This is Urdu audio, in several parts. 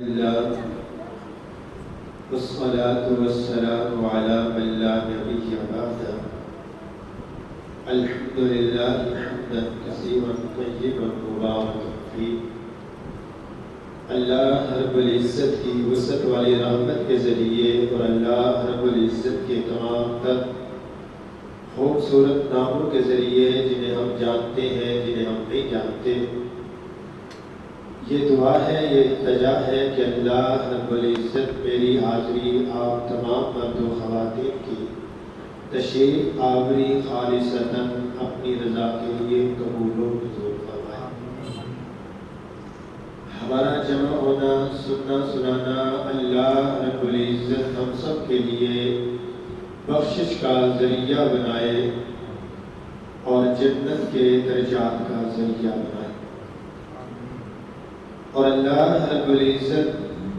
الله والصلاة والسلام على من لا نبي بعده. الحمد لله حمدا كثيرا طيبا مباركا فيه. اللہ رب العزت کی وسعت والی رحمت کے ذریعے اور اللہ رب العزت کے تمام تر خوبصورت ناموں کے ذریعے جنہیں ہم جانتے ہیں جنہیں ہم نہیں جانتے، یہ دعا ہے، یہ التجا ہے کہ اللہ رب العزت میری حاضری آپ تمام مرد و خواتین کی تشریف آوری خالصتاً اپنی رضا کے لیے قبول و منظور فرمائے۔ ہمارا جمع ہونا، سننا سنانا اللہ رب العزت ہم سب کے لیے بخشش کا ذریعہ بنائے اور جنت کے درجات کا ذریعہ بنائے، اور اللہ رب العزت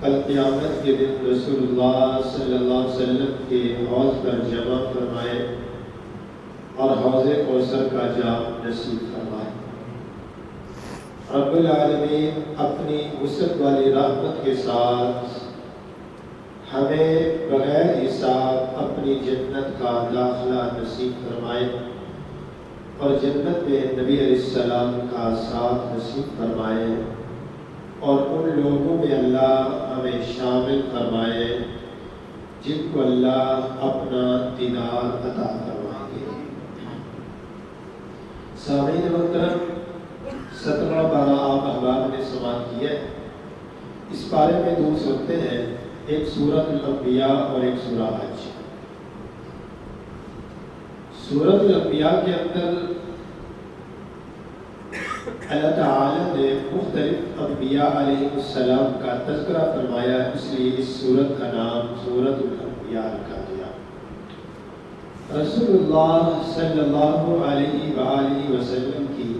کل قیامت کے دن رسول اللہ صلی اللہ علیہ وسلم کے حوض پر جمع فرمائے اور حوض کوثر کا جام نصیب فرمائے۔ رب العالمین اپنی وسعت والی رحمت کے ساتھ ہمیں بغیر حساب اپنی جنت کا داخلہ نصیب فرمائے اور جنت میں نبی علیہ السلام کا ساتھ نصیب فرمائے، اور ان لوگوں میں اللہ ہمیں شامل فرمائے جن کو اللہ اپنا دیدار عطا فرمائیں گے۔ سامعین محترم، 17 پارہ آپ احباب نے سماعت کی ہے۔ اس پارے میں 2 صورتیں ہیں، ایک سورۃ الانبیاء اور ایک سورہ حج۔ سورۃ الانبیاء کے اندر اللہ تعالی نے مختلف انبیاء علیہ السلام کا تذکرہ فرمایا، اس لیے اس سورت کا نام سورۃ الانبیاء رکھا گیا۔ رسول اللہ صلی اللہ علیہ وآلہ وسلم کی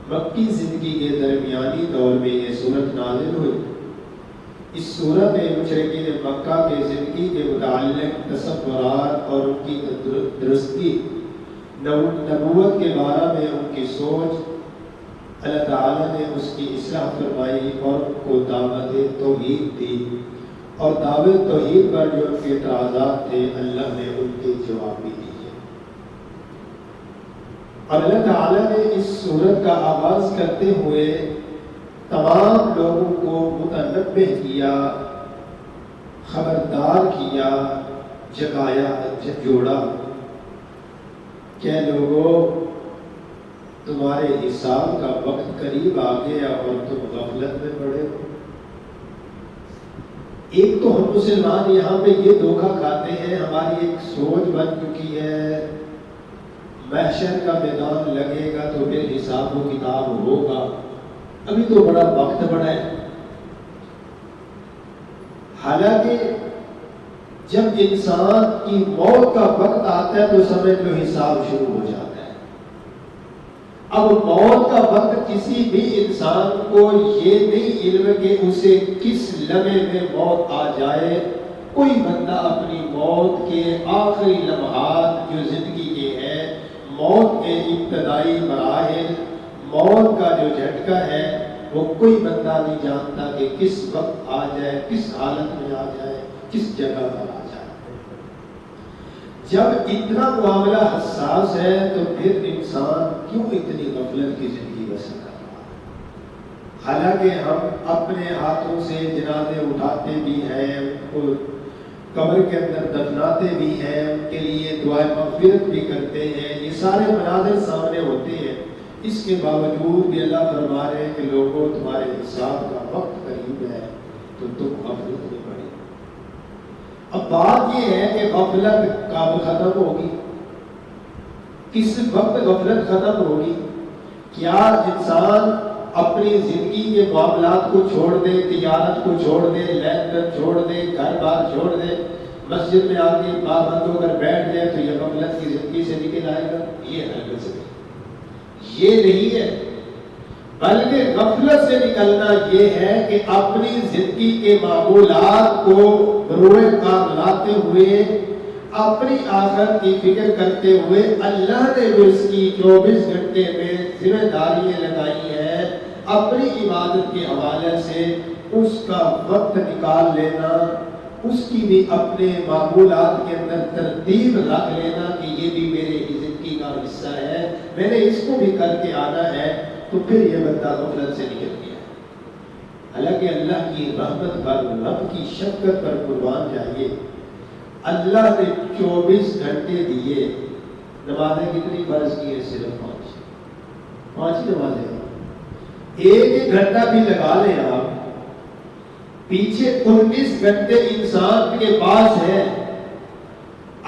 مکی زندگی کے درمیانی دور میں یہ سورت نازل ہوئی۔ اس سورت میں مشرکین مکہ کے زندگی کے متعلق تصورات اور ان کی درستی، نبوت کے بارے میں ان کی سوچ، اللہ تعالیٰ نے اس کی اصلاح فرمائی اور ان کو دعوت توحید دی، اور دعوت توحید پر جو ان کے اعتراضات تھے اللہ نے ان کے جواب بھی دیے۔ اور اللہ تعالیٰ نے اس سورت کا آغاز کرتے ہوئے تمام لوگوں کو متنبہ کیا، خبردار کیا، جگایا، جوڑا کہ لوگوں، تمہارے حساب کا وقت قریب آ گیا اور تم غفلت میں پڑے ہو۔ ایک تو ہم مسلمان یہاں پہ یہ دھوکہ کھاتے ہیں، ہماری ایک سوچ بن چکی ہے محشر کا میدان لگے گا تو پھر حساب و کتاب ہوگا، ابھی تو بڑا وقت پڑا ہے۔ حالانکہ جب انسان کی موت کا وقت آتا ہے تو سمجھ لو حساب شروع ہو جاتا ہے۔ اب موت کا وقت کسی بھی انسان کو یہ نہیں علم کہ اسے کس لمحے میں موت آ جائے۔ کوئی بندہ اپنی موت کے آخری لمحات جو زندگی کے ہیں، موت کے ابتدائی مراحل، موت کا جو جھٹکا ہے، وہ کوئی بندہ نہیں جانتا کہ کس وقت آ جائے، کس حالت میں آ جائے، کس جگہ پر آ جائے۔ جب اتنا معاملہ حساس ہے تو پھر انسان کیوں اتنی غفلت کی زندگی بسر کر رہا ہے؟ حالانکہ ہم اپنے ہاتھوں سے جنازے اٹھاتے بھی ہیں، ان کو قبر کے اندر دفناتے بھی ہیں، ان کے لیے دعائیں مغفرت بھی کرتے ہیں، یہ سارے مناظر سامنے ہوتے ہیں، اس کے باوجود بھی اللہ فرما رہے ہیں کہ لوگوں، تمہارے حساب کا وقت قریب ہے تو تم غفلت میں پڑے۔ اب بات یہ ہے کہ غفلت کب ختم ہوگی، کس وقت غفلت ختم ہوگی؟ کیا انسان اپنی زندگی کے معاملات کو چھوڑ دے، تجارت کو چھوڑ دے، لین دین چھوڑ دے، گھر بار چھوڑ دے، مسجد میں آ کے پابند ہو کر بیٹھ جائے تو یہ غفلت کی زندگی سے نکل آئے گا؟ یہ ہرگز نہیں، یہ نہیں ہے، بلکہ غفلت سے نکلنا یہ ہے کہ اپنی زندگی کے معمولات کو بروئے کار لاتے ہوئے، اپنی آخرت کی فکر کرتے ہوئے، اللہ نے جو اس کی 24 گھنٹے میں ذمہ داریاں لگائی ہیں، اپنی عبادت کے حوالے سے اس کا وقت نکال لینا، اس کی بھی اپنے معمولات کے اندر ترتیب رکھ لینا کہ یہ بھی میرے زندگی کا حصہ ہے، میں نے اس کو بھی کر کے آنا ہے، تو پھر یہ بندہ غفلت سے نکل گیا۔ حالانکہ اللہ کی رحمت پر، رب کی شفقت پر قربان جائیے، اللہ نے 24 گھنٹے دیے، نمازیں کتنی فرض کی ہیں؟ صرف 5 نمازیں۔ ایک گھنٹہ بھی لگا لیں آپ، پیچھے 19 گھنٹے انسان کے پاس ہے۔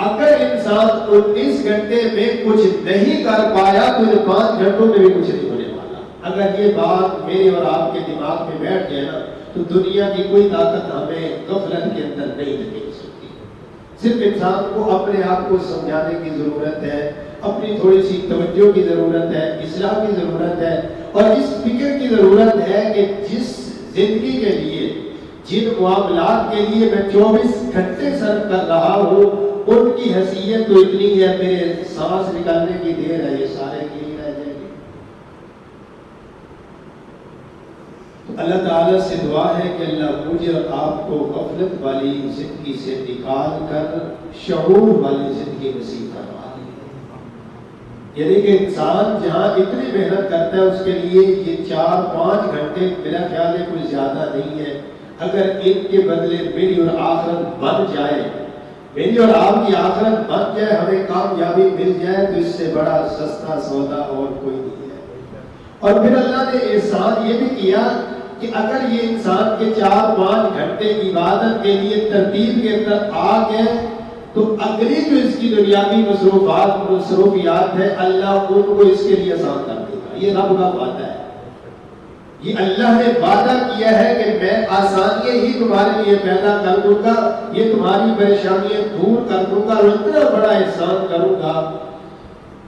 اگر انسان 19 گھنٹے میں کچھ نہیں کر پایا تو یہ 5 گھنٹوں میں بھی کچھ نہیں ہونے والا۔ اگر یہ بات میرے اور آپ کے دماغ میں بیٹھ جائے نا تو دنیا کی کوئی طاقت ہمیں غفلت کے اندر نہیں دکھا سکتی۔ صرف انسان کو اپنے آپ کو سمجھانے کی ضرورت ہے، اپنی تھوڑی سی توجہ کی ضرورت ہے، اصلاح کی ضرورت ہے، اور اس فکر کی ضرورت ہے کہ جس زندگی کے لیے، جن معاملات کے لیے میں 24 گھنٹے صرف کر رہا ہوں، ان کی حیثیت تو اتنی ہے، میرے سانس نکالنے کی دیر ہے، یہ سارے کے لیے رہ جائیں گے۔ تو اللہ تعالیٰ سے دعا ہے کہ اللہ مجھے اور آپ کو غفلت والی زندگی سے نکال کر شعور والی زندگی نصیب فرما دے۔ یعنی کہ انسان جہاں اتنی محنت کرتا ہے اس کے لیے یہ 4-5 گھنٹے میرا خیال ہے کوئی زیادہ نہیں ہے۔ اگر ان کے بدلے میری اور آخرت بن جائے، میری اور آپ کی آخرت بن جائے، ہمیں کامیابی مل جائے، تو اس سے بڑا سستا سودا اور کوئی نہیں ہے۔ اور پھر اللہ نے احسان یہ بھی کیا کہ اگر یہ انسان کے 4-5 گھنٹے عبادت کے لیے ترتیب کے اندر آ گئے تو اگلی جو اس کی دنیاوی مصروفیات ہے، اللہ ان کو اس کے لیے آسان کر دے گا۔ یہ رب کا وعدہ ہے، یہ اللہ نے وعدہ کیا ہے کہ میں آسانیاں ہی تمہارے لیے پیدا کر دوں گا، یہ تمہاری پریشانیاں دور کر دوں گا، اور اتنا بڑا احسان کروں گا،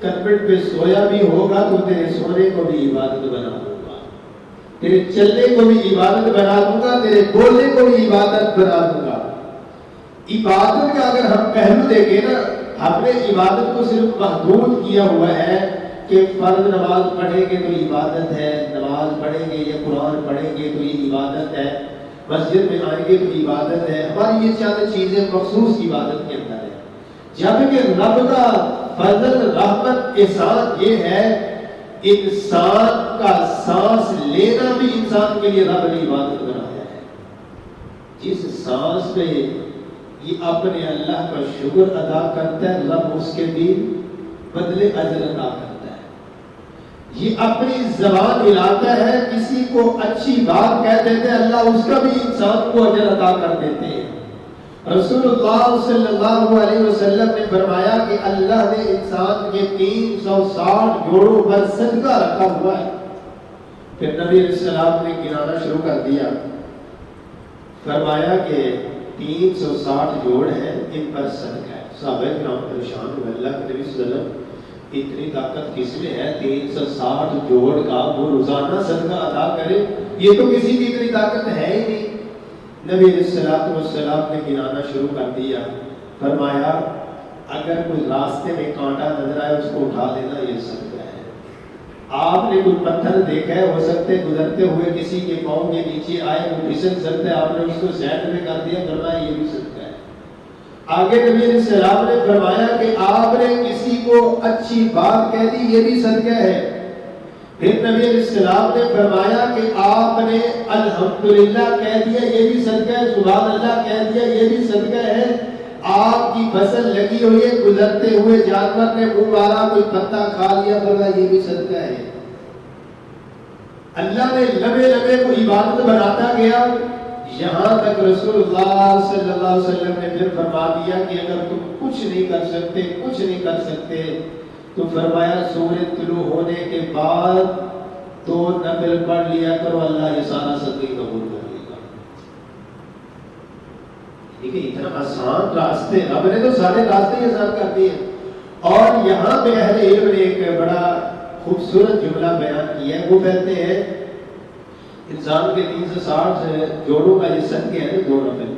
کرپٹ پہ سویا بھی ہوگا تو تیرے سونے کو بھی عبادت بنا دوں گا، تیرے چلنے کو بھی عبادت بنا دوں گا، تیرے بولنے کو بھی عبادت بنا دوں گا۔ عبادت کا اگر ہم پہلو دیکھیں نا، ہم نے عبادت کو صرف محدود کیا ہوا ہے کہ فرض نماز پڑھیں گے تو عبادت ہے، نماز پڑھیں گے یا قرآن پڑھیں گے تو یہ عبادت ہے، مسجد میں آئیں گے تو عبادت ہے، ہماری یہ چند چیزیں مخصوص عبادت کے اندر ہے۔ جبکہ رب کا فضل، رحمت، احسان یہ ہے، انسان کا سانس لینا بھی انسان کے لیے رب نے عبادت بنایا ہے۔ جس سانس پہ یہ اپنے اللہ کا شکر ادا کرتا ہے، رب اس کے بھی بدلے اجر عطا کرتا ہے۔ یہ اپنی زبان ہلاتا ہے، کسی کو اچھی بات کہہ دیتے ہیں، اللہ اس کا بھی انسان کو اجر عطا کر دیتے ہیں۔ رسول اللہ صلی اللہ علیہ وسلم نے فرمایا کہ اللہ نے انسان کے 360 جوڑوں پر صدقہ رکھا ہوا ہے۔ پھر نبی علیہ السلام نے گنانا شروع کر دیا، فرمایا کہ 360 جوڑ ہیں، ان پر صدقہ ہے۔ صحابہ کرام پریشان ہوئے، اللہ کے نبی صلی اللہ علیہ وسلم اتنی طاقت کس میں ہے 360 جوڑ کا وہ روزانہ صدقہ ادا کرے؟ یہ تو کسی کی اتنی طاقت ہے ہی نہیں۔ نبی علیہ السلام نے گنانا شروع کر دیا، فرمایا اگر کوئی راستے میں کانٹا نظر آئے اس کو اٹھا دینا، یہ صدقہ ہے۔ آپ نے کوئی پتھر دیکھا ہے، ہو سکتے گزرتے ہوئے کسی کے پاؤں کے نیچے آئے، وہ پھسل سکتا ہے، آپ نے اس کو سائڈ میں کر دیا، فرمایا یہ بھی صدقہ ہے۔ آگے نبی علیہ السلام نے فرمایا کہ آپ نے کسی کو اچھی بات کہہ دی، یہ بھی صدقہ ہے۔ پھر نبی علیہ السلام نے فرمایا کہ آپ نے الحمدللہ کہہ دیا، یہ بھی صدقہ ہے، سبحان اللہ کہہ دیا، یہ بھی صدقہ ہے۔ آپ کی فصل لگی ہوئی ہے، گزرتے ہوئے جانور نے منہ مارا، کوئی پتا کھا لیا، فرمایا یہ بھی صدقہ ہے۔ اللہ نے لمبے لمبے کو عبادت بناتا گیا، یہاں تک رسول اللہ صلی اللہ علیہ وسلم نے پھر فرما دیا کہ اگر تم کچھ نہیں کر سکتے، کچھ نہیں کر سکتے، تو فرمایا سورج طلوع ہونے کے بعد 2 نفل پڑھ لیا کرو، اللہ یہ سارا صدقہ قبول کر لے گا۔ دیکھیں اتنا آسان راستے، رب نے تو سارے راستے آسان کر دیے۔ اور یہاں پہ اہل علم نے ایک بڑا خوبصورت جملہ بیان کیا ہے، وہ کہتے ہیں انسان کے 360 جوڑوں کا یہ صدقہ ہے 2 نفل۔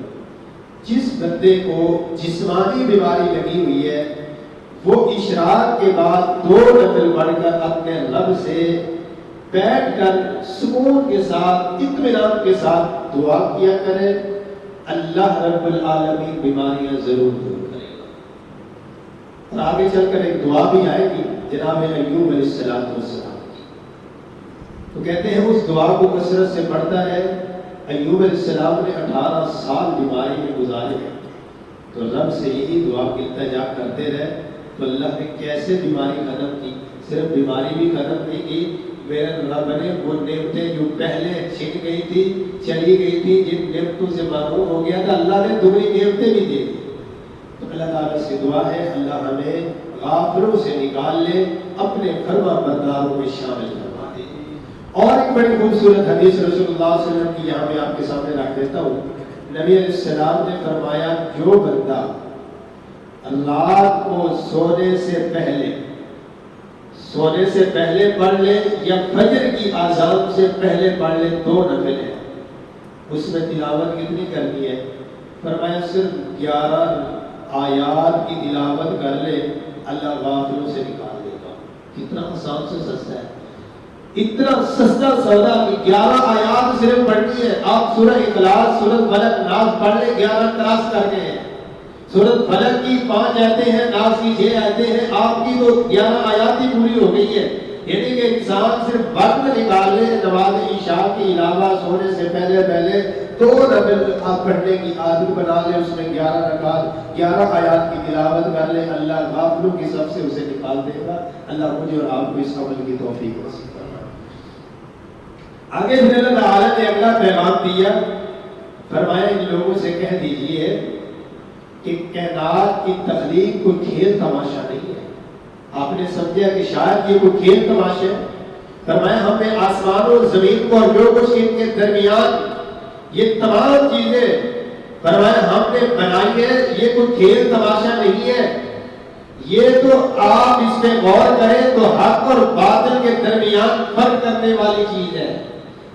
جس بندے کو جسمانی بیماری لگی ہوئی ہے، وہ اشراق کے بعد 2 نفل پڑھ کر اپنے رب سے بیٹھ کر سکون کے ساتھ، اطمینان کے ساتھ دعا کیا کریں، اللہ رب العالمین بیماریاں ضرور دور کرے گا۔ اور آگے چل کر ایک دعا بھی آئے گی جناب ایوب علیہ السلام کی، تو کہتے ہیں اس دعا کو کثرت سے پڑھتا ہے۔ ایوب علیہ السلام نے 18 سال بیماری میں گزارے ہیں، تو رب سے یہی دعا کی التجا کرتے رہے، تو اللہ نے کیسے بیماری ختم کی۔ صرف بیماری بھی ختم نہیں کی، میرے رب نے وہ نعمتیں جو پہلے چھن گئی تھی، چلی گئی تھی، جن نعمتوں سے محروم ہو گیا تھا، اللہ نے دوسری نعمتیں بھی دے دی۔ تو اللہ تعالیٰ سے دعا ہے اللہ ہمیں غافلوں سے نکال لے، اپنے فرما برداروں میں شامل کروا دے۔ اور ایک بڑی خوبصورت حدیث رسول اللہ صلی اللہ علیہ وسلم کی یہاں میں آپ کے سامنے رکھ دیتا ہوں۔ نبی علیہ السلام نے فرمایا جو بندہ رات کو سونے سے پہلے پڑھ لے یا فجر کی اذان سے پہلے پڑھ لے 2 نفل ہیں، اس میں تلاوت کتنی کرنی ہے؟ فرمایا صرف 11 آیات کی تلاوت کر لے، اللہ غافلوں سے نکال دے گا۔ کتنا آسان سے سستا ہے، اتنا سستا سودا کہ 11 آیات صرف پڑھنی ہے۔ آپ سورہ اخلاص، سورہ فلق، ناس پڑھ لیں، 11 کراس کر کے ہیں۔ سورہ فلق کی 5 آیتیں ہیں، ناس کی 6 آیتیں ہیں، آپ کی تو 11 آیات ہی پوری ہو گئی ہے۔ یعنی کہ انسان صرف وقت نکال لے، نماز عشاء کے علاوہ سونے سے پہلے 2 نفل آپ پڑھنے کی عادت بنا لے، اس میں 11 رکعات 11 آیات کی تلاوت کر لے، اللہ غافلوں کی صف سے اسے نکال دے گا۔ اللہ مجھے اور آپ کو اس عمل کی توفیق نصیب فرمائے۔ آگے پھر اللہ تعالیٰ نے اگلا پیغام دیا، فرمایا ان لوگوں سے کہہ دیجئے کہ کائنات کی تخلیق کوئی کھیل تماشا نہیں ہے۔ آپ نے سمجھا کہ شاید یہ کوئی کھیل تماشا ہے؟ فرمایا ہم نے آسمان و زمین کو اور جو کچھ ان کے درمیان یہ تمام چیزیں فرمایا ہم نے بنائی ہے، یہ کوئی کھیل تماشا نہیں ہے۔ یہ تو آپ اس پہ غور کریں تو حق اور باطل کے درمیان فرق کرنے والی چیز ہے۔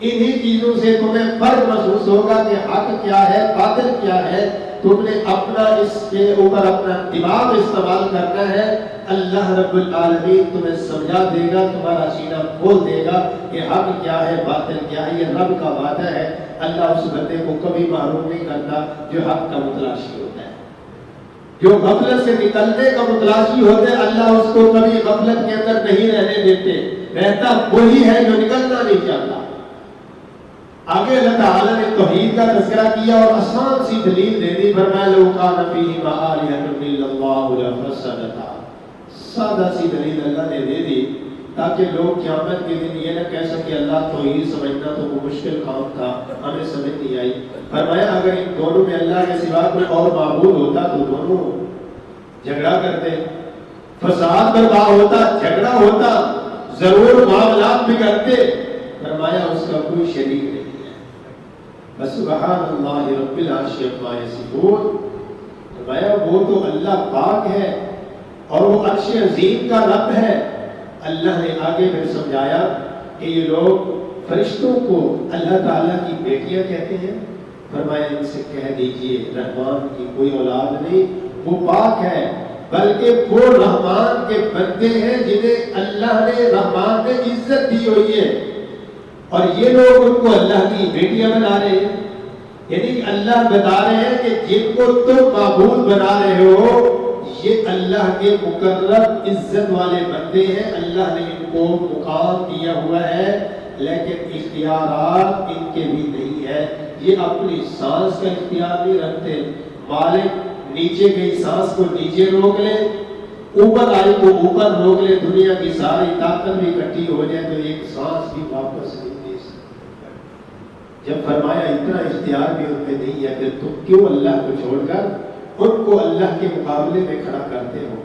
انہی چیزوں سے تمہیں فرق محسوس ہوگا کہ حق کیا ہے، باطل کیا ہے۔ تم نے اپنا اس کے اوپر اپنا دماغ استعمال کرنا ہے، اللہ رب العالمین تمہیں سمجھا دے گا، تمہارا سینہ کھول دے گا کہ حق کیا ہے، باطل کیا ہے۔ یہ رب کا وعدہ ہے، اللہ اس بندے کو کبھی محروم نہیں کرتا جو حق کا متلاشی ہوتا ہے، جو غفلت سے نکلنے کا متلاشی ہوتا ہے، اللہ اس کو کبھی غفلت کے اندر نہیں رہنے دیتے، رہتا وہی ہے جو نکلنا نہیں چاہتا۔ آگے اللہ تعالیٰ نے توحید کا تذکرہ کیا اور آسان سی دلیل دے دی، فرمایا لو کان فیہما آلہۃ الا اللہ لفسدتا۔ سادہ سی دلیل اللہ نے دے دی تاکہ لوگ قیامت کے دن یہ نہ کہہ سکے اللہ توحید سمجھنا تو وہ مشکل کام تھا، ہمیں سمجھ نہیں آئی۔ فرمایا اگر ان دونوں میں اللہ کے سوا کوئی اور معبود ہوتا تو دونوں جھگڑا کرتے، فساد برپا ہوتا، جھگڑا ہوتا، ضرور معاملات بگڑتے۔ فرمایا اس کا کوئی شریک نہیں ہے۔ سبحان اللہ رب العرش عما یصفون۔ فرمایا وہ تو اللہ پاک ہے اور وہ عرش عظیم کا رب ہے۔ اللہ نے آگے پھر سمجھایا کہ یہ لوگ فرشتوں کو اللہ تعالیٰ کی بیٹیاں کہتے ہیں۔ فرمایا ان سے کہہ دیجئے رحمان کی کوئی اولاد نہیں، وہ پاک ہے، بلکہ وہ رحمان کے بندے ہیں جنہیں اللہ نے رحمان نے عزت دی ہوئی ہے، اور یہ لوگ ان کو اللہ کی بیٹیاں بنا رہے ہیں۔ یعنی کہ اللہ بتا رہے ہیں کہ جن کو تم معبود بنا رہے ہو یہ اللہ کے مقرب عزت والے بندے ہیں، اللہ نے ان کو مقام دیا ہوا ہے، لیکن اختیارات ان کے بھی نہیں ہے۔ یہ اپنی سانس کا اختیار نہیں رکھتے، مالک نیچے گئی سانس کو نیچے روک لے، اوپر آئی کو اوپر روک لے، دنیا کی ساری طاقت بھی اکٹھی ہو جائے تو ایک سانس بھی واپس نہیں دے سکتے۔ جب فرمایا اتنا اختیار بھی ان میں نہیں ہے، پھر تم کیوں اللہ کو چھوڑ کر ان کو اللہ کے مقابلے میں کھڑا کرتے ہو؟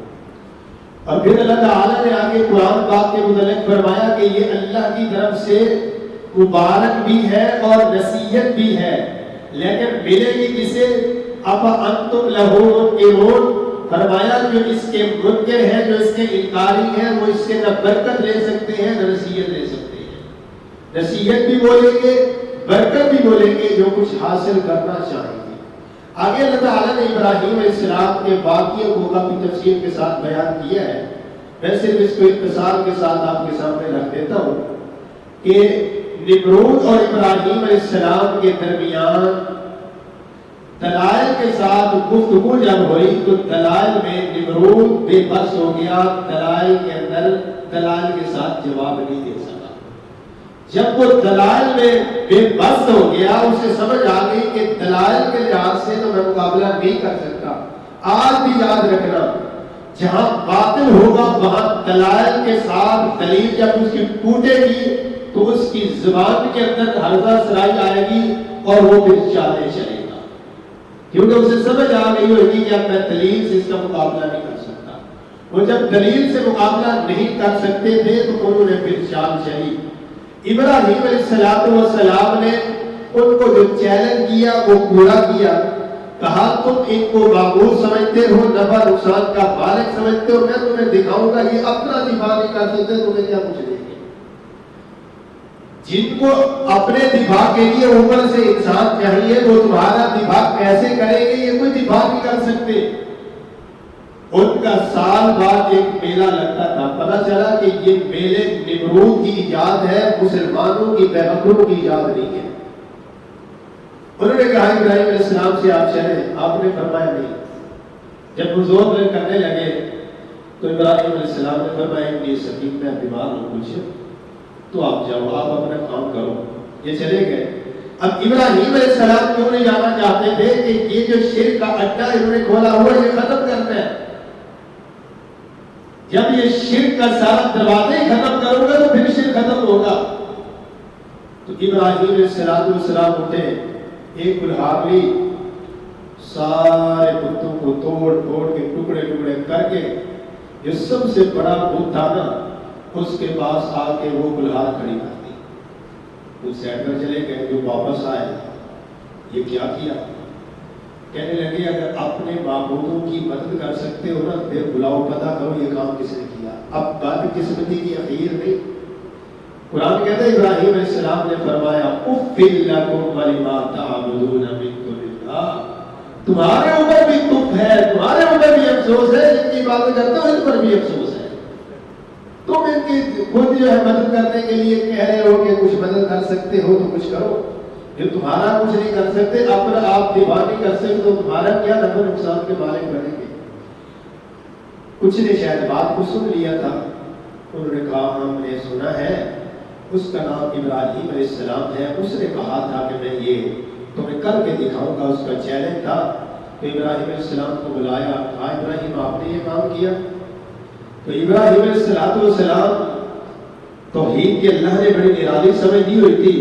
اور پھر اللہ تعالیٰ نے آگے قرآن پاک کے متعلق فرمایا کہ یہ اللہ کی طرف سے مبارک بھی ہے اور نصیحت بھی ہے، لیکن ملے گی کسے؟ افا انتم لہو منکرون۔ فرمایا جو اس کے منکر ہیں، جو اس کے انکاری ہیں، وہ اس سے نہ برکت لے سکتے ہیں نہ نصیحت لے سکتے ہیں۔ نصیحت بھی بولیں گے، برکت بھی بولیں گے، جو کچھ حاصل کرنا چاہیں گے۔ آگے اللہ تعالیٰ نے ابراہیم علیہ السلام کے واقعے کو کافی تفصیل کے ساتھ بیان کیا ہے، میں صرف اس کو اختصار کے ساتھ آپ کے سامنے رکھ دیتا ہوں کہ نمرود اور ابراہیم علیہ السلام کے درمیان دلائل کے ساتھ گفتگو جب ہوئی تو دلائل میں نمرود بے بس ہو گیا، دلائل کے اندر دلائل کے ساتھ جواب نہیں دے سکا۔ جب وہ دلائل میں بے بس ہو گیا، اسے سمجھ آ گئی کہ دلائل کے لحاظ سے تو میں مقابلہ نہیں کر سکتا۔ آج بھی یاد رکھنا، جہاں باطل ہوگا وہاں دلائل کے ساتھ دلیل جب اس کی ٹوٹے گی تو اس کی زبان کے اندر ہرزہ سرائی آئے گی اور وہ پھر چالے چلے گا، کیونکہ اسے سمجھ آ گئی ہوگی کہ اب میں دلیل سے اس کا مقابلہ نہیں کر سکتا۔ وہ جب دلیل سے مقابلہ نہیں کر سکتے تھے تو انہوں نے پھر چال چلی۔ ابراہیم علیہ السلام نے ان کو جو چیلنج کیا وہ پورا کیا۔ کہا تم ان کو معبود سمجھتے ہو، نفع نقصان کا مالک سمجھتے ہو، میں تمہیں دکھاؤں گا یہ اپنا دفاع نہیں کر سکتے، تمہیں کیا کچھ دیں گے۔ جن کو اپنے دفاع کے لیے اوپر سے انسان چاہیے وہ تمہارا دفاع کیسے کریں گے، یہ کوئی دفاع نہیں کر سکتے۔ ان کا سال بعد ایک میلہ لگتا تھا، پتہ چلا کہ یہ میلے نمرود کی ایجاد ہے، مسلمانوں کی پیغمبروں کی ایجاد نہیں ہے۔ انہوں نے کہا ابراہیم علیہ السلام سے آپ چلیں، آپ نے فرمایا نہیں۔ جب وہ زور کرنے لگے تو ابراہیم علیہ السلام نے فرمایا انی سقیم، میں بیمار ہوں کچھ، تو آپ جاؤ، آپ اپنا کام کرو۔ یہ چلے گئے۔ اب ابراہیم علیہ السلام کیوں نہیں جانا چاہتے تھے کہ یہ جو شرک کا اڈا انہوں نے کھولا ہوا یہ ختم کرنا ہے۔ جب یہ شرک کا سارا دروازے ختم کرو گا تو پھر شرک ختم ہوگا۔ تو ابراہیم علیہ السلام اٹھے، ایک کلہاڑ لی، سارے بتوں کو توڑ پھوڑ کے ٹکڑے ٹکڑے کر کے جو سب سے بڑا بت تھا نا اس کے پاس آ کے وہ کلہاڑ کھڑی کر دی۔ وہ سیٹ کر چلے گئے، جو واپس آئے یہ کیا کیا؟ کہنے لگے اگر اپنے معبودوں کی مدد کر سکتے ہو نا پھر بلاؤ، پتہ کرو یہ کام کس نے کیا۔ اب بات قسمتی کی اخیر نہیں۔ قرآن کہتا ہے ابراہیم علیہ السلام نے فرمایا اف لکم ولما تعبدون من دون اللہ، تمہارے اوپر بھی تف ہے، تمہارے اوپر بھی افسوس ہے، جن کی باتیں کرتے ہو ان پر بھی افسوس ہے۔ تم ان کی خود جو ہے مدد کرنے کے لیے کہہ رہے ہو کہ کچھ مدد کر سکتے ہو تو کچھ کرو، جو تمہارا کچھ نہیں کر سکتے، اپنا آپ دفاع نہیں کر سکتے تو تمہارا کیا نفع نقصان کے مالک بنیں گے۔ کچھ نے شاید بات کو سن لیا تھا، انہوں نے کہا ہم نے سنا ہے اس کا نام ابراہیم علیہ السلام ہے، اس نے کہا تھا کہ میں یہ تمہیں کر کے دکھاؤں گا، اس کا چیلنج تھا۔ تو ابراہیم علیہ السلام کو بلایا، کہا ابراہیم آپ نے یہ کام کیا؟ تو ابراہیم علیہ السلام توحید کی اللہ نے بڑی نرالی سمجھ دی ہوئی تھی،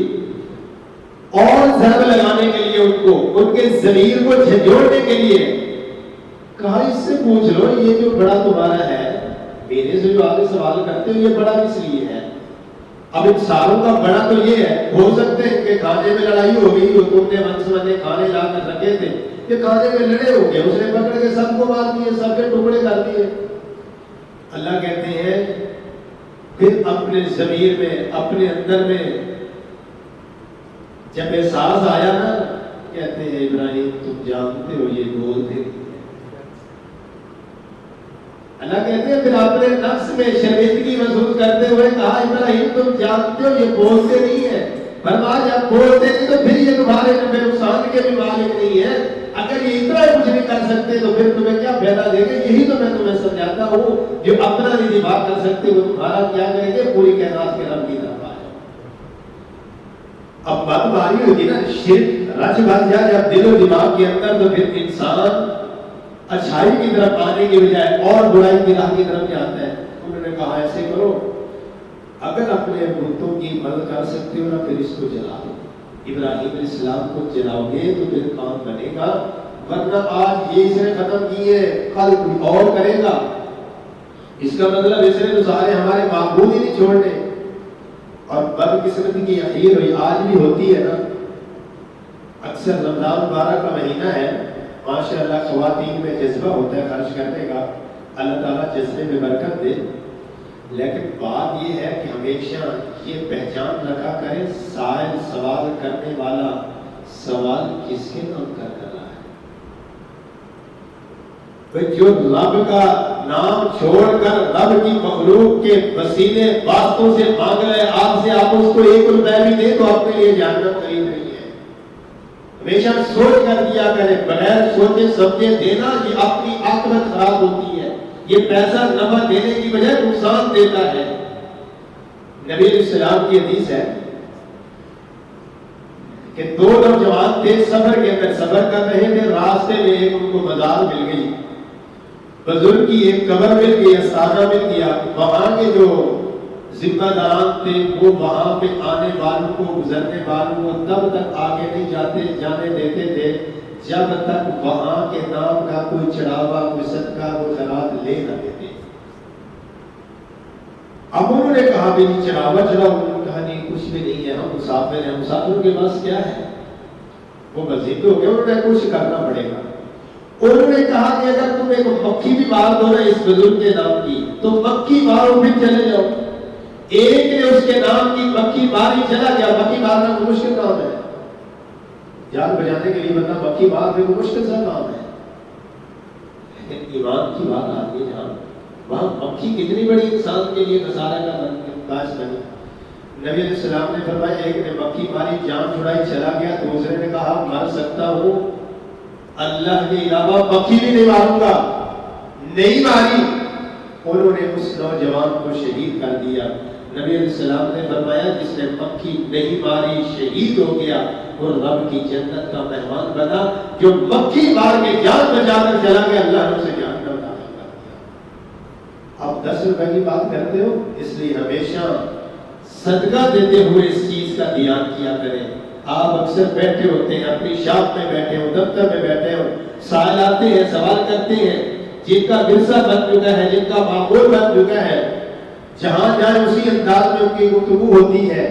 اور ضرب لگانے کے لیے ان کے ضمیر کو جھنجھوڑنے کے لیے کہا اس سے پوچھ لو یہ جو بڑا تمہارا ہے، میرے سے جو آگے سوال کرتے ہو یہ بڑا کس لیے ہے؟ اب ان ساروں کا بڑا تو یہ ہے، ہو سکتے ہیں کہ کھانے میں لڑائی ہو گئی تو تم نے منصوبے کھانے لا کر رکھے تھے، یہ کھانے میں لڑے ہو گئے، اس نے پکڑ کے سب کو مار دیے، سب کے ٹکڑے کر دیے۔ اللہ کہتے ہیں پھر اپنے ضمیر میں، اپنے اندر میں جب احساس آیا نا، کہتے ہیں ابراہیم تم جانتے ہو یہ بولتے نہیں۔ اللہ کہتے ہیں پھر اپنے نفس میں شرمندگی محسوس کرتے ہوئے کہا ابراہیم تم جانتے ہو یہ بولتے نہیں ہے۔ فرمایا جب بولتے نہیں تو پھر یہ تمہارے نفع نقصان کے بھی مالک نہیں ہے، اگر یہ اتنا کچھ نہیں کر سکتے تو پھر تمہیں کیا فائدہ دے گا؟ یہی تو میں تمہیں سمجھاتا ہوں، جو اپنا نہیں دفاع کر سکتے وہ تمہارا کیا کریں گے؟ پوری کائنات کے رب کی طرف آئے۔ اب بات باری ہوگی نا، شرک رچ بس جائے جب دل و دماغ کے اندر تو پھر انسان اچھائی کی طرف آنے کی بجائے اور برائی کی راہ کی طرف جاتا ہے۔ انہوں نے کہا ایسے کرو، اگر اپنے بتوں کی مدد کر سکتے ہو نا پھر اس کو جلا دو۔ ابراہیم علیہ السلام کو جلاؤ گے تو پھر کام بنے گا، ورنہ آج یہ اس نے ختم کیے کل کوئی اور کرے گا۔ اس کا مطلب اس نے تو سارے ہمارے معبود ہی نہیں چھوڑنے۔ اور بدقسمتی کی اخیر ہوئی، آج بھی ہوتی ہے نا، اکثر رمضان مبارک کا مہینہ ہے، ماشاءاللہ خواتین میں جذبہ ہوتا ہے خرچ کرنے کا، اللہ تعالیٰ جذبے میں برکت دے، لیکن بات یہ ہے کہ ہمیشہ یہ پہچان رکھا کریں سائل سوال کرنے والا سوال کس کے نام کر رہا ہے۔ جو رب کا نام چھوڑ کر رب کی مخلوق کے وسیلے واسطوں سے مانگ رہے آپ سے، آپ اس کو 1 روپے بھی دیں تو اپنے لیے جہنم خرید رہی ہے۔ ہمیشہ سوچ کر دیا کرے، بغیر سوچے سمجھے دینا یہ اپنی عاقبت خراب ہوتی ہے، یہ پیسہ نفع دینے کی بجائے نقصان دیتا ہے۔ نبی علیہ السلام کی حدیث ہے کہ 2 نوجوان تھے، سفر کے اندر سفر کر رہے تھے، راستے میں ایک ان کو مزار مل گئی، بزرگ کی ایک قبر مل گئی، استاذہ مل گیا۔ وہاں کے جو ذمہ داران تھے وہ وہاں پہ آنے والوں کو، گزرنے والوں کو تب تک آگے نہیں جانے دیتے تھے جب تک وہاں کے نام کا کوئی چڑھاوا، کوئی صدقہ، کوئی خیرات لے نہ دیتے۔ اب انہوں نے کہا بھی نہیں چڑھاوا چڑھاؤ، انہوں نے کہا نہیں کچھ بھی نہیں ہے، ہم مسافر ہیں، مسافروں کے پاس کیا ہے، وہ مزید ہو گئے، انہوں نے کچھ کرنا پڑے گا۔ انہوں نے کہا کہ اگر تم ایک مکھی بھی مار دو نا اس بزرگ کے نام کی تو مکھی مارو پھر چلے جاؤ۔ ایک نے اس کے نام کی مکھی ماری، چلا گیا۔ مکھی مارنا کوئی مشکل کام ہے، جان بچانے کے لیے بندہ مکھی مار دے کوئی مشکل سا کام ہے، لیکن ایمان کی بات آتی ہے جہاں وہاں مکھی کتنی بڑی انسان کے لیے خسارہ کا باعث بنی۔ نبی علیہ السلام نے فرمایا ایک نے مکھی ماری، جان چھڑائی، چلا گیا۔ دوسرے نے کہا مر سکتا ہوں، اللہ کے علاوہ مکھی بھی نہیں ماروں گا، نہیں ماری۔ انہوں نے اس نوجوان کو شہید کر دیا۔ نبی علیہ السلام نے فرمایا جس نے مکھی نہیں ماری شہید ہو گیا، وہ رب کی جنت کا مہمان بنا۔ جو مکھی مار کے جان بچا کر چلا گیا، اللہ نے اسے جہنم میں داخل کر دیا۔ اب 10 روپے کی بات کرتے ہو، اس لیے ہمیشہ صدقہ دیتے ہوئے اس چیز کا دھیان کیا کریں۔ آپ اکثر بیٹھے ہوتے ہیں، اپنی شاپ میں بیٹھے ہو، دفتر میں بیٹھے ہو، سائل آتے ہیں، سوال کرتے ہیں، جن کا ورثہ بن چکا ہے، جن کا معمول بن چکا ہے، جہاں جائیں اسی انداز میں ان کی گفتگو ہوتی ہے۔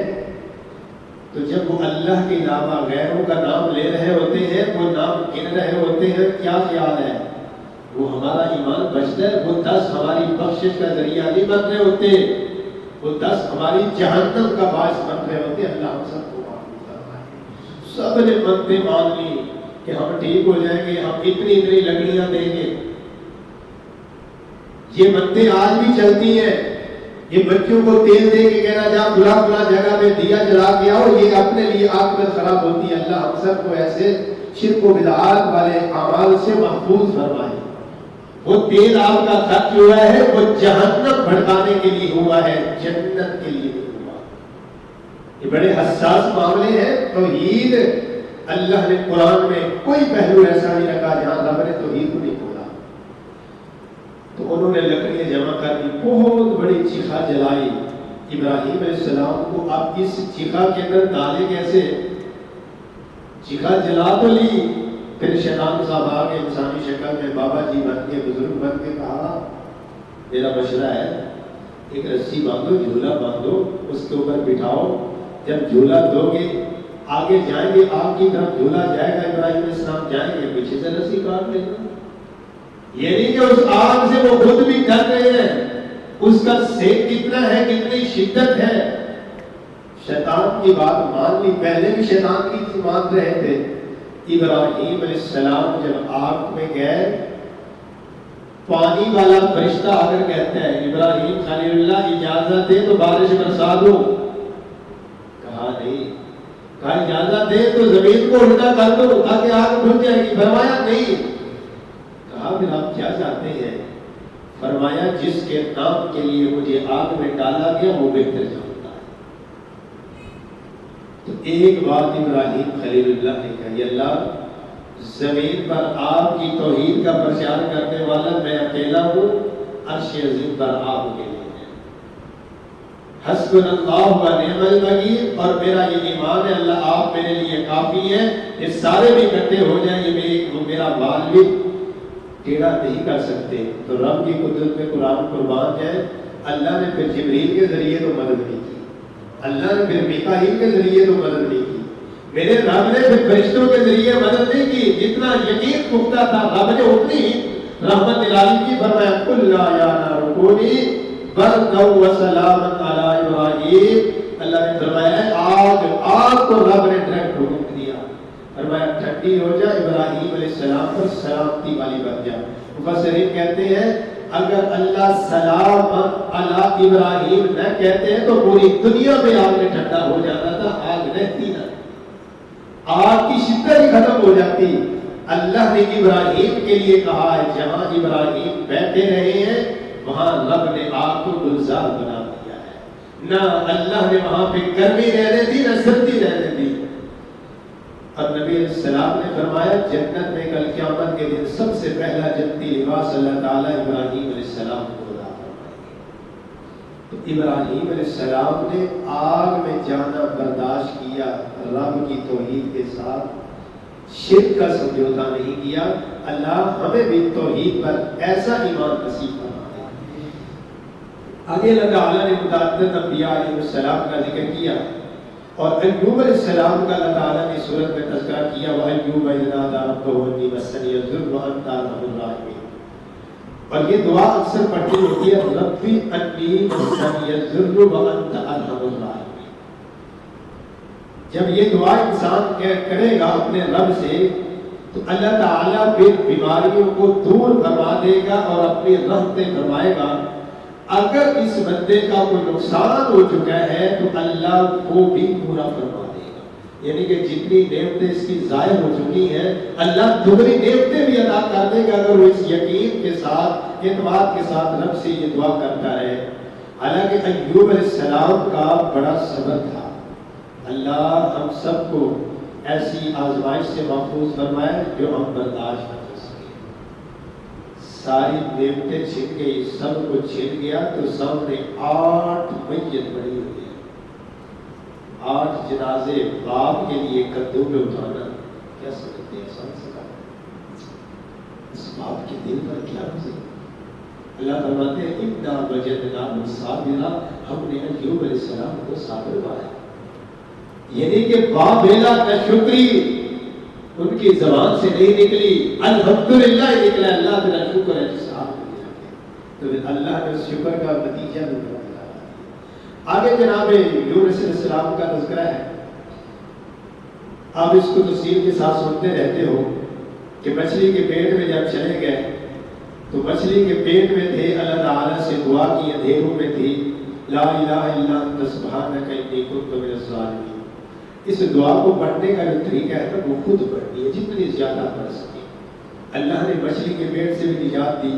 تو جب وہ اللہ کے علاوہ غیروں کا نام لے رہے ہوتے ہیں، وہ نام گن رہے ہوتے ہیں، کیا خیال ہے وہ ہمارا ایمان بچتا ہے؟ وہ 10 ہماری بخشش کا ذریعہ نہیں بن رہے ہوتے، وہ 10 ہماری جہنم کا باعث بن رہے ہوتے۔ اللہ ہم سب کو سب نے منتیں مان لی کہ ہم ٹھیک ہو جائیں گے، ہم اتنی لکڑیاں دیں گے۔ یہ منتیں آج بھی چلتی ہیں، یہ بچوں کو تیل دے کے کہنا جا بلا جگہ میں دیا جلا کے آؤ، یہ اپنے لیے عاقبت خراب ہوتی ہے۔ اللہ ہم سب کو ایسے شرک و بدعات والے اعمال سے محفوظ فرمائے۔ وہ تیل آپ کا خرچ ہوا ہے، وہ جہنم بھڑکانے کے لیے ہوا ہے، جنت کے لیے نہیں ہوا۔ یہ بڑے حساس معاملے ہیں۔ توحید اللہ نے قرآن میں کوئی پہلو ایسا نہیں رکھا جہاں رب نے توحید کو نہیں کھولا۔ تو انہوں نے لکڑیاں جمع کر دی، بہت بڑی چیخا جلائی ابراہیم علیہ السلام کو۔ اب اس چیخا کے اندر ڈالے کیسے؟ چیخا جلا تو لی، پھر شیطان صاحب آ کے انسانی شکل میں بابا جی بن کے، بزرگ بن کے کہا میرا مشورہ ہے ایک رسی باندھو، جھولا باندھو، اس کے اوپر بٹھاؤ، جب جھولا دو گے آگے جائیں گے، آپ کی طرف جھولا جائے گا، ابراہیم علیہ السلام جائیں گے، پیچھے سے رسی کاٹ لے گا۔ یہ نہیں کہ اس آگ سے وہ خود بھی ڈر رہے ہیں، اس کا سیک کتنا ہے، کتنی شدت ہے۔ شیطان کی بات مان لی، پہلے بھی شیطان کی مان رہے تھے۔ ابراہیم علیہ السلام جب آگ میں گئے، پانی والا فرشتہ آ کر کہتا ہے ابراہیم خلیل اللہ اجازت دے تو بارش برسا دو۔ کہا نہیں، کہا اجازت دے تو زمین کو الٹا کر دو تاکہ آگ بجھ جائے گی۔ فرمایا نہیں۔ کہا پھر آپ کیا چاہتے ہیں؟ فرمایا جس کے نام کے لیے مجھے آگ میں ڈالا گیا وہ بہتر جانتا ہے۔ تو ایک بات ابراہیم خلیل اللہ نے کہی، اللہ زمین پر آپ کی توحید کا پرچار کرنے والا میں اکیلا ہوں، عرش عظیم پر آپ کے لیے ہے۔ حسبنا اللہ و نعم الوکیل، اور میرا یہ ایمان ہے اللہ آپ میرے لیے کافی ہے۔ یہ سارے بھی اکٹھے ہو جائیں، یہ میرا بال بھی ٹیڑھا نہیں کر سکتے۔ تو رب کی قدرت میں قرآن قربان جائے، اللہ نے پھر جبریل کے ذریعے تو مدد نہیں کی، اللہ نے پھر میکائیل کے ذریعے تو مدد نہیں کی، میرے رب نے پھر فرشتوں کے ذریعے مدد نہیں کی۔ جتنا یقین پختہ تھا رب نے اتنی رحمت العالمین کی۔ فرمایا قل لا یا نار کونی بردا وسلاما علی ابراہیم۔ اللہ نے فرمایا آگ کو رب نے ڈائریکٹ حکم دیا، فرمایا ٹھنڈی ہو جا، ابراہیم علیہ السلام پر سلامتی والی بن جا۔ مفسرین کہتے ہیں اگر اللہ سلام علی ابراہیم نہ کہتے ہیں تو پوری دنیا میں آگ میں ٹھنڈا ہو جاتا تھا، آگ رہتی نہ، آگ کی شدت ہی ختم ہو جاتی۔ اللہ نے ابراہیم کے لیے کہا ہے جہاں ابراہیم بیٹھے رہے ہیں وہاں رب نے آگ کو گلزار بنا دیا ہے، نہ اللہ نے وہاں پہ گرمی رہنے دی نہ سردی رہنے دی۔ اور نبی علیہ السلام نے فرمایا جنت میں کل قیامت کے دن سب سے پہلا جنتی لباس اللہ تعالیٰ ابراہیم علیہ السلام کو عطا فرمائے گا۔ تو ابراہیم علیہ السلام نے آگ میں جانا برداشت کیا، رب کی توحید کے ساتھ شرک کا سمجھوتا نہیں کیا۔ اللہ ہمیں بھی توحید پر ایسا ایمان نصیب فرمائے۔ آگے اللہ تعالیٰ نے متعدد انبیاء علیہ السلام کا ذکر کیا اور ایوب علیہ السلام کا اللہ تعالیٰ نے سورت میں تذکرہ کیا وَأَيُّوبَ إِذْ نَادَىٰ رَبَّهُ أَنِّي مَسَّنِيَ الضُّرُّ وَأَنتَ أَرْحَمُ الرَّاحِمِينَ، اور یہ دعا اکثر پڑھنی ہوتی ہے رَبِّ أَنِّي مَسَّنِيَ الضُّرُّ وَأَنتَ أَرْحَمُ الرَّاحِمِينَ۔ جب یہ دعا انسان کرے گا اپنے رب سے تو اللہ تعالیٰ پھر بیماریوں کو دور فرما دے گا اور اپنی رحمتیں فرمائے گا۔ اگر اس بندے کا کوئی نقصان ہو چکا ہے تو اللہ کو بھی پورا فرما دے گا، یعنی کہ جتنی نعمتیں اس کی ضائع ہو چکی ہیں اللہ دوسری نعمتیں بھی عطا کر دے گا اگر وہ اس یقین کے ساتھ اعتماد کے ساتھ رب سے یہ دعا کرتا ہے۔ حالانکہ ایوب علیہ السلام کا بڑا صبر تھا۔ اللہ ہم سب کو ایسی آزمائش سے محفوظ فرمائے جو ہم برداشت نہ کر سکیں۔ ساری نعمتیں چھن گئی، سب کو چھن گیا تو سامنے 8 میت پڑی ہوئی ہے، 8 جنازے باپ کے لیے کندھوں پہ اٹھانا کیا سمجھتے ہیں؟ سمجھ سکا اس باپ کے دل پر کیا گزرے؟ اللہ فرماتے ہیں اِنَّا وَجَدْنَاهُ صَابِرًا، ہم نے ایوب علیہ السلام کو صابر پایا، یعنی کہ بابیلا کا شکری ان کی زبان سے نہیں نکلی، الحمدللہ نکلا، اللہ تیرا شکر ہے جس آپ نے تو اللہ نے اس شکر کا نتیجہ بھی بتایا۔ آگے جناب یونس علیہ السلام کا تذکرہ ہے، آپ اس کو تفصیل کے ساتھ سنتے رہتے ہو کہ مچھلی کے پیٹ میں جب چلے گئے تو مچھلی کے پیٹ میں تھے، اللہ تعالیٰ سے دعا کی اندھیروں میں تھی لا الہ الا انت سبحانک انی کنت من الظالمین۔ اس دعا کو پڑھنے کا جو طریقہ ہے نا وہ خود پڑھنی ہے جتنی زیادہ پڑھ سکے۔ اللہ نے مچھلی کے پیٹ سے بھی نجات دی،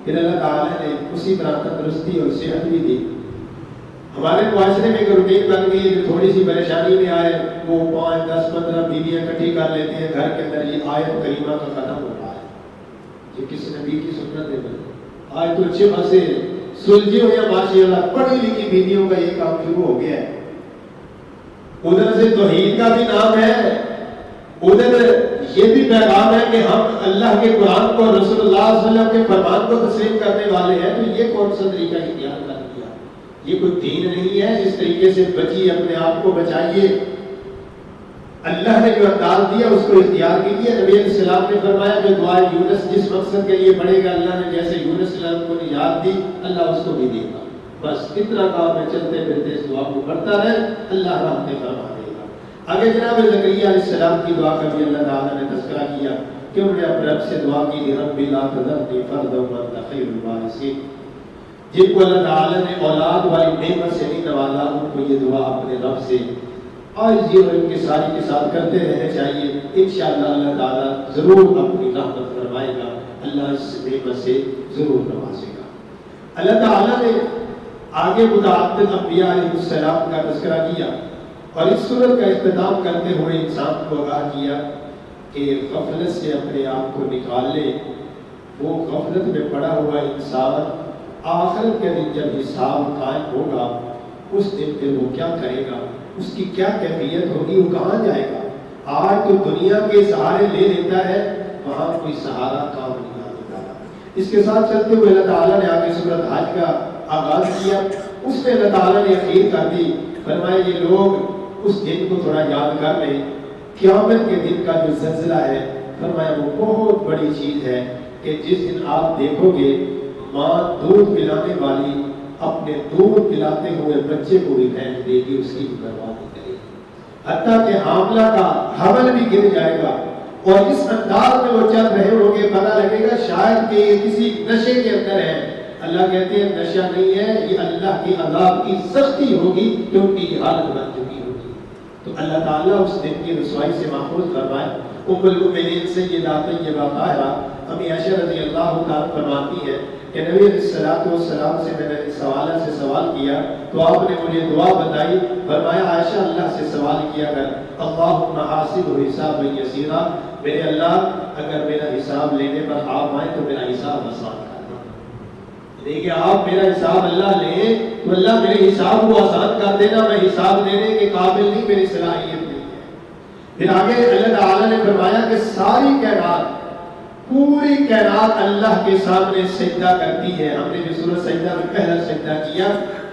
پھر اللہ تعالیٰ نے اسی طرح تندرستی اور صحت بھی دی۔ ہمارے معاشرے میں ایک روٹین بن گئی ہے جو تھوڑی سی پریشانی میں آئے وہ 5 10 15 بیویاں اکٹھی کر لیتے ہیں گھر کے اندر، یہ آیت کریمہ کا ختم ہو رہا ہے، یہ کسی نبی کی سنت ہے بھائی۔ آج تو اچھے خاصے سلجھی ہو یا ماشاء اللہ پڑھی لکھی بیویوں کا یہ کام شروع ہو گیا ہے۔ ادھر سے توحید کا بھی نام ہے، ادھر یہ بھی پیغام ہے کہ ہم اللہ کے قرآن کو رسول اللہ صلی اللہ علیہ وسلم کے فرمان کو تسلیم کرنے والے ہیں، تو یہ کون سا طریقہ اختیار کر دیا؟ یہ کوئی دین نہیں ہے، اس طریقے سے بچیے، اپنے آپ کو بچائیے۔ اللہ نے جو انداز دیا اس کو اختیار کیجیے۔ نبی علیہ السلام نے فرمایا جو دعا یونس جس مقصد کے لیے پڑھے گا اللہ نے جیسے یونس علیہ السلام کو نجات دی اللہ اس کو بھی دے گا۔ بس اتنا کام میں چلتے پھرتے اس دعا کو پڑھتا رہے، اللہ رحمتیں فرما دے گا۔ آگے جناب زکریا علیہ السلام کی دعا کا بھی اللہ تعالیٰ نے تذکرہ کیا کہ انہوں نے اپنے رب سے دعا کی رب لا تذرنی فردا وانت خیر الوارثین۔ جن کو اللہ تعالیٰ نے اولاد والی نعمت سے نہیں نوازا ان کو یہ دعا اپنے رب سے آج یہ ان کے ساری کے ساتھ کرتے رہنے چاہیے۔ انشاءاللہ اللہ تعالیٰ ضرور اپنی رحمت فرمائے گا، اللہ اس نعمت سے ضرور نوازے گا۔ اللہ تعالیٰ نے آگے متعدد انبیاء علیہ السلام کا تذکرہ کیا اور اس صورت کا اختتام کرتے ہوئے انسان کو آگاہ کیا کہ غفلت سے اپنے آپ کو نکال لے۔ وہ غفلت میں پڑا ہوا انسان آخرت کے دن جب حساب قائم ہوگا اس دن پہ وہ کیا کرے گا، اس کی کیا کیفیت ہوگی، وہ کہاں جائے گا۔ آج تو دنیا کے سہارے لے لیتا ہے، وہاں کوئی سہارا کام نہیں آتا۔ اس کے ساتھ چلتے ہوئے اللہ تعالیٰ نے آگے سورۃ حج کا آغاز کیا، اس میں اللہ تعالیٰ نے اخیر کر دی، فرمایا یہ لوگ اس دن کو تھوڑا یاد کر لیں، قیامت کے دن کا جو زلزلہ ہے، فرمایا وہ بہت بڑی چیز ہے کہ جس دن آپ دیکھو گے ماں دودھ پلانے والی اپنے دودھ پلاتے ہوئے بچے کو بھی پھینک دے گی، اس کی بھی بربادی کرے گی، حتیٰ کہ حاملہ کا حمل بھی گر جائے گا اور اس انداز میں وہ چل رہے ہوں گے، پتہ لگے گا شاید کہ یہ کسی نشے کے اندر ہے۔ اللہ کہتے ہیں نشہ نہیں ہے، یہ اللہ کے عذاب کی سختی ہوگی کہ ان کی حالت بن چکی ہوگی۔ تو اللہ تعالیٰ اس دن کی رسوائی سے محفوظ فرمائے۔ ام المؤمنین سیدہ طیبہ طاہرہ امی عائشہ رضی اللہ تعالیٰ فرماتی ہے کہ نبی علیہ السلام سے میں نے اس حوالے سے سوال کیا تو آپ نے مجھے دعا بتائی، فرمایا عائشہ اللہ سے سوال کیا کر اللہم حاسب حساب یسیرا، میرے اللہ اگر میرا حساب لینے پر آپ آئے تو میرا حساب آسان کرنا۔ دیکھیں آپ میرا حساب اللہ لیں تو اللہ میرے حساب کو آسان کر دینا، میں حساب دینے کے قابل نہیں، میری صلاحیت نہیں ہے۔ پھر آگے اللہ تعالیٰ نے فرمایا کہ ساری کائنات، پوری کائنات اللہ کے سامنے سجدہ کرتی ہے۔ ہم نے جو سورۃ سجدہ میں پہلا سجدہ کیا،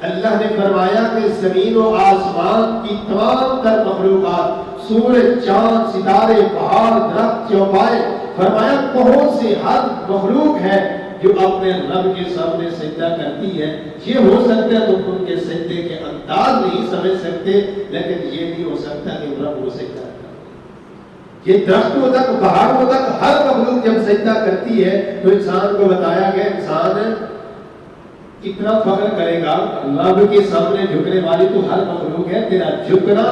اللہ نے فرمایا کہ زمین و آسمان کی تمام تر مخلوقات، سورج، چاند، ستارے، پہاڑ، درخت، چوپائے، فرمایا بہت سے ہر مخلوق ہے جو اپنے رب کے سامنے سجدہ کرتی ہے۔ یہ ہو سکتا ہے تم ان کے سجدے کے انداز نہیں سمجھ سکتے، لیکن یہ نہیں ہو سکتا کہ رب وہ سجدہ کرے۔ یہ درختوں تک، پہاڑوں تک ہر مخلوق جب سجدہ کرتی ہے تو انسان کو بتایا گیا انسان کتنا فخر کرے گا، رب کے سامنے جھکنے والی تو ہر مخلوق ہے، تیرا جھکنا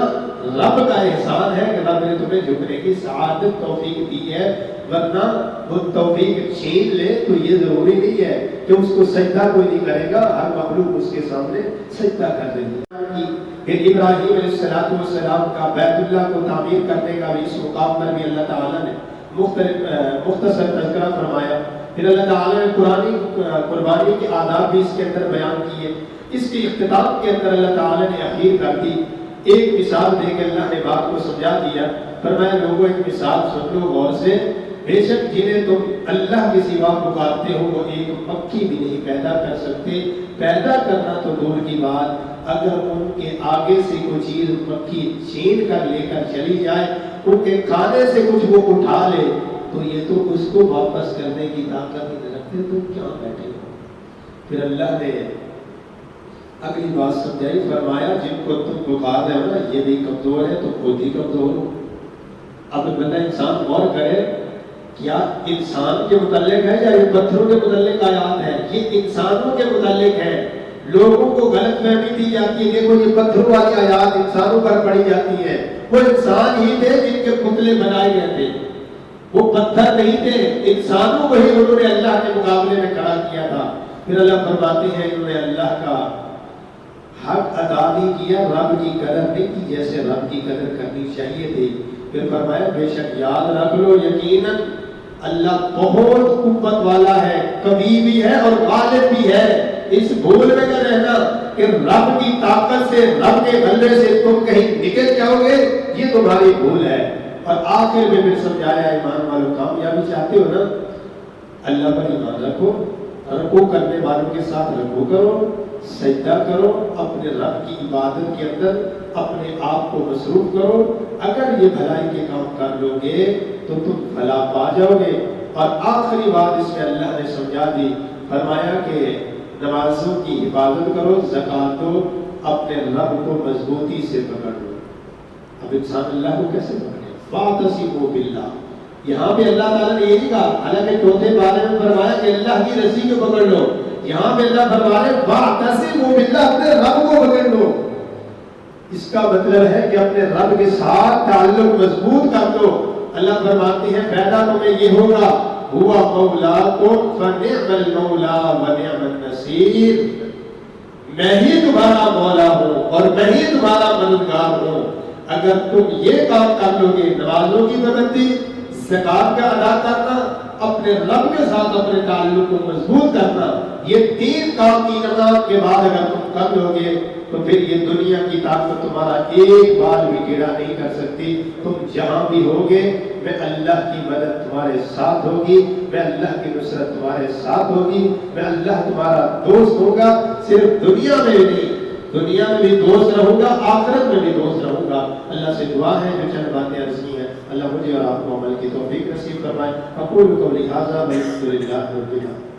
رب کا احسان ہے کہ رب نے تمہیں جھکنے کی سعادت توفیق دی ہے، ورنہ وہ توفیق چھین لے تو یہ ضروری نہیں ہے کہ اس کو سجدہ کوئی نہیں کرے گا، ہر مخلوق اس کے سامنے سجدہ کر دے گی۔ پھر ابراہیم علیہ السلام کا بیت اللہ کو تعمیر کرنے کا بھی اس مقام پر بھی اللہ تعالیٰ نے مختصر تذکرہ فرمایا۔ پھر اللہ تعالیٰ نے قربانی کے آداب بھی اس کے اندر بیان کیے۔ اس کے اختتام کے اندر اللہ تعالیٰ نے اخیر کر دی، ایک مثال دے کے اللہ نے بات کو سمجھا دیا، فرمایا لوگوں ایک مثال سن لو غور سے، بے شک جنہیں تم اللہ کے سوا پکارتے ہو وہ ایک مکھی بھی نہیں پیدا کر سکتے، پیدا کرنا تو دور کی بات، اگر ان کے آگے سے کوئی چیز مکھی چھین کر لے کر چلی جائے، ان کے کھانے سے کچھ وہ اٹھا لے تو یہ تو اس کو واپس کرنے کی طاقت نہیں رکھتے، تم کیا بیٹھے ہو۔ پھر اللہ نے اگلی بات سمجھائی، فرمایا جن کو تم پکار رہے ہو نا یہ بھی کمزور ہے، تم خود ہی کمزور ہو۔ اب بندہ انسان غور کرے، کیا انسان کے متعلق ہے یا یہ پتھروں کے متعلق آیات ہے؟ یہ انسانوں کے متعلق ہے۔ لوگوں کو غلط فہمی دی جاتی ہے، دیکھو یہ پتھروں والی آیات انسانوں پر پڑھی جاتی ہے، وہ انسان ہی تھے جن کے پتلے بنائے گئے تھے، وہ پتھر نہیں تھے، انسانوں کو ہی انہوں نے اللہ کے مقابلے میں کھڑا کیا تھا۔ پھر اللہ فرماتے ہیں انہوں نے اللہ کا حق ادا نہیں کیا، رب کی قدر نہیں کی جیسے رب کی قدر کرنی چاہیے تھی۔ پھر فرمایا بے شک یاد رکھ لو یقیناً اللہ بہت قوت والا ہے، قوی بھی ہے اور غالب بھی ہے۔ اس بھول میں نہ رہنا کہ رب کی طاقت سے، رب کے غلبے سے تم کہیں نکل جاؤ گے، یہ تمہاری بھول ہے۔ اور آخر میں پھر سمجھایا ایمان والوں کامیابی چاہتے ہو نا، اللہ پر ایمان رکھو، رکوع کرنے والوں کے ساتھ رکوع کرو، سجدہ کرو، اپنے رب کی عبادت کے اندر اپنے آپ کو مصروف کرو، اگر یہ بھلائی کے کام کر لو گے تو تم فلاح پا جاؤ گے۔ اور آخری بات اس میں اللہ نے سمجھا دی، فرمایا کہ نمازوں کی حفاظت کرو، زکوٰۃ دو، اپنے رب کو مضبوطی سے پکڑ لو۔ اب انسان اللہ کو کیسے پکڑے؟ واعتصموا باللہ، یہاں پہ اللہ تعالیٰ نے یہی کہا، حالانکہ چوتھے پارے میں فرمایا کہ اللہ کی رسی کو پکڑ لو، یہاں پہ اللہ فرما رہے واعتصموا باللہ، اپنے رب کو پکڑ لو۔ اس کا مطلب ہے کہ اپنے رب کے ساتھ تعلق مضبوط کر دو۔ اللہ فرماتے ہیں فائدہ تمہیں یہ ہوگا، ہوا مولاکم فنعم المولا ونعم النصیر، میں ہی تمہارا مولا ہوں اور میں ہی تمہارا مددگار ہوں۔ اگر تم یہ کام کر لو گے، نمازوں کی پابندی، زکوٰۃ کا ادا کرنا، اپنے رب کے ساتھ اپنے تعلق کو مضبوط کرنا، یہ تین کام کی نماز کے بعد اگر تم کر لو گے تو پھر یہ دنیا کی طاقت تمہارا ایک بال بھی ٹیڑھا نہیں کر سکتی۔ تم جہاں بھی ہوگے میں اللہ کی مدد تمہارے ساتھ ہوگی، میں اللہ کی نصرت تمہارے ساتھ ہوگی، میں اللہ تمہارا دوست ہوگا، صرف دنیا میں نہیں، دنیا میں بھی دوست رہوں گا، آخرت میں بھی دوست رہوں گا۔ اللہ سے دعا ہے جو چند باتیں عرض کی ہیں اللہ مجھے اور آپ کو عمل کی توفیق نصیب فرمائے۔ اقول قولی ھذا والحمد للہ رب العالمین۔